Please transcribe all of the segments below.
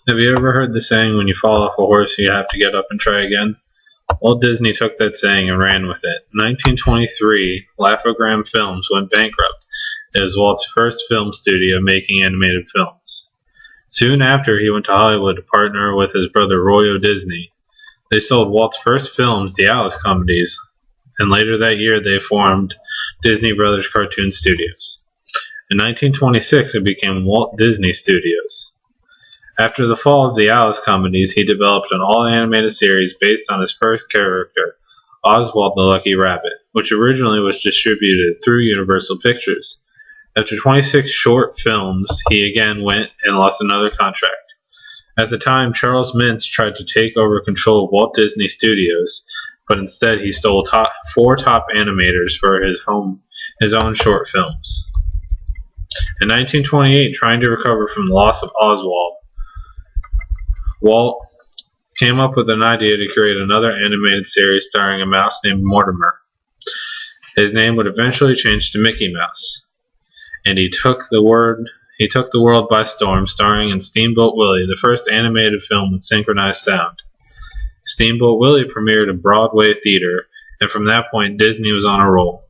Have you ever heard the saying, when you fall off a horse, you have to get up and try again? Walt Disney took that saying and ran with it. In 1923, Laugh-O-Gram Films went bankrupt. It was Walt's first film studio making animated films. Soon after, he went to Hollywood to partner with his brother Roy O. Disney. They sold Walt's first films, the Alice comedies, and later that year they formed Disney Brothers Cartoon Studios. In 1926, it became Walt Disney Studios. After the fall of the Alice comedies, he developed an all-animated series based on his first character, Oswald the Lucky Rabbit, which originally was distributed through Universal Pictures. After 26 short films, he again went and lost another contract. At the time, Charles Mintz tried to take over control of Walt Disney Studios, but instead he stole four top animators for his own short films. In 1928, trying to recover from the loss of Oswald, Walt came up with an idea to create another animated series starring a mouse named Mortimer. His name would eventually change to Mickey Mouse, and he took the world by storm, starring in Steamboat Willie, the first animated film with synchronized sound. Steamboat Willie premiered at Broadway Theater, and from that point Disney was on a roll.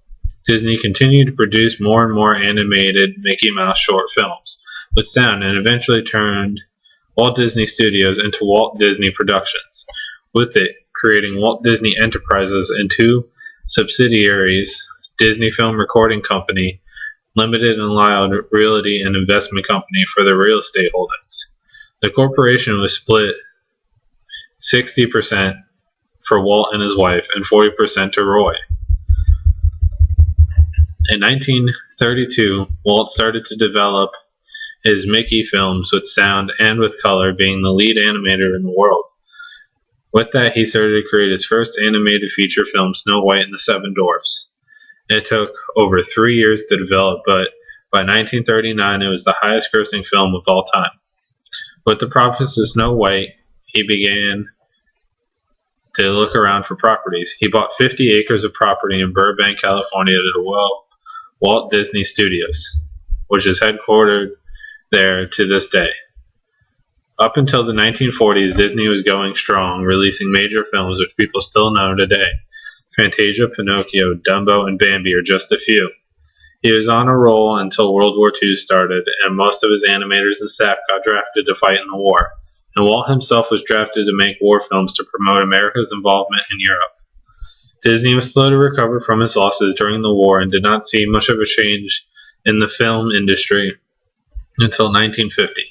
Disney continued to produce more and more animated Mickey Mouse short films with sound, and eventually turned Walt Disney Studios into Walt Disney Productions, with it creating Walt Disney Enterprises and two subsidiaries, Disney Film Recording Company, Limited and Loud Realty and Investment Company for their real estate holdings. The corporation was split 60% for Walt and his wife and 40% to Roy. In 1932, Walt started to develop his Mickey films with sound and with color, being the lead animator in the world. With that, he started to create his first animated feature film, Snow White and the Seven Dwarfs. It took over 3 years to develop, but by 1939 it was the highest grossing film of all time. With the profits of Snow White, he began to look around for properties. He bought 50 acres of property in Burbank, California to Walt Disney Studios, which is headquartered there to this day. Up until the 1940s, Disney was going strong, releasing major films which people still know today. Fantasia, Pinocchio, Dumbo, and Bambi are just a few. He was on a roll until World War II started, and most of his animators and staff got drafted to fight in the war, and Walt himself was drafted to make war films to promote America's involvement in Europe. Disney was slow to recover from his losses during the war and did not see much of a change in the film industry until 1950,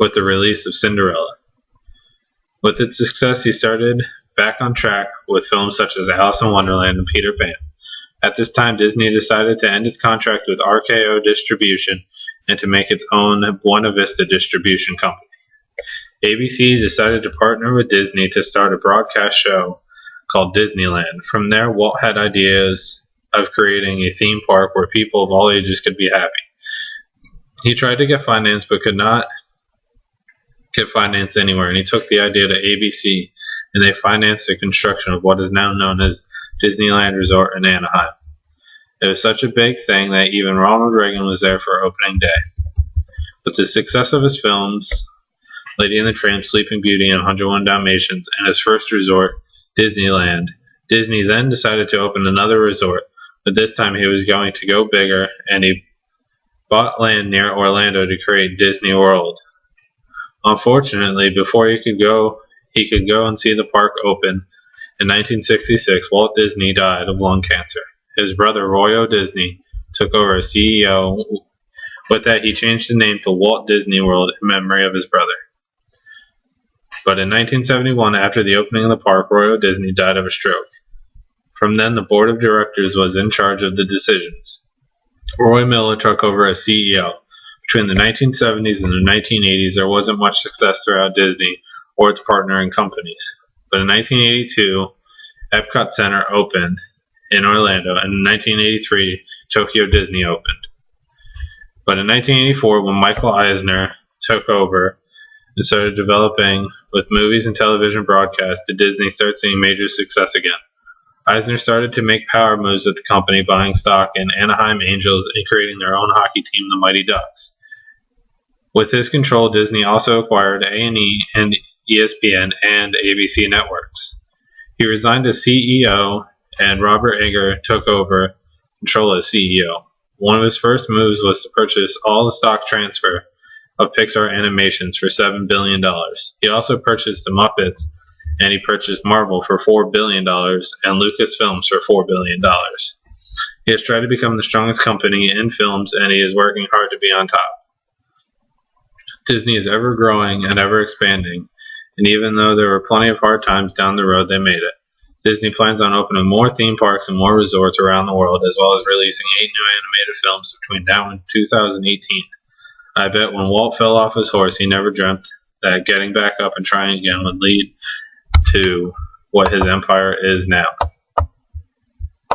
with the release of Cinderella. With its success, he started back on track with films such as Alice in Wonderland and Peter Pan. At this time, Disney decided to end its contract with RKO Distribution and to make its own Buena Vista Distribution Company. ABC decided to partner with Disney to start a broadcast show called Disneyland. From there, Walt had ideas of creating a theme park where people of all ages could be happy. He tried to get finance but could not get finance anywhere, and he took the idea to ABC, and they financed the construction of what is now known as Disneyland Resort in Anaheim. It was such a big thing that even Ronald Reagan was there for opening day. With the success of his films, Lady and the Tramp, Sleeping Beauty, and 101 Dalmatians, and his first resort, Disneyland, Disney then decided to open another resort, but this time he was going to go bigger, and he bought land near Orlando to create Disney World. Unfortunately, before he could go and see the park open, in 1966, Walt Disney died of lung cancer. His brother, Roy O. Disney, took over as CEO. With that, he changed the name to Walt Disney World in memory of his brother. But in 1971, after the opening of the park, Roy O. Disney died of a stroke. From then, the board of directors was in charge of the decisions. Roy Miller took over as CEO. Between the 1970s and the 1980s, there wasn't much success throughout Disney or its partnering companies. But in 1982, Epcot Center opened in Orlando, and in 1983, Tokyo Disney opened. But in 1984, when Michael Eisner took over and started developing with movies and television broadcasts, did Disney start seeing major success again. Eisner started to make power moves with the company, buying stock in Anaheim Angels and creating their own hockey team, the Mighty Ducks. With his control, Disney also acquired A&E and ESPN and ABC networks. He resigned as CEO, and Robert Iger took over control as CEO. One of his first moves was to purchase all the stock transfer of Pixar Animations for $7 billion. He also purchased the Muppets, and he purchased Marvel for $4 billion and Lucasfilms for $4 billion. He has tried to become the strongest company in films, and he is working hard to be on top. Disney is ever growing and ever expanding, and even though there were plenty of hard times down the road, they made it. Disney plans on opening more theme parks and more resorts around the world, as well as releasing 8 new animated films between now and 2018. I bet when Walt fell off his horse, he never dreamt that getting back up and trying again would lead to what his empire is now.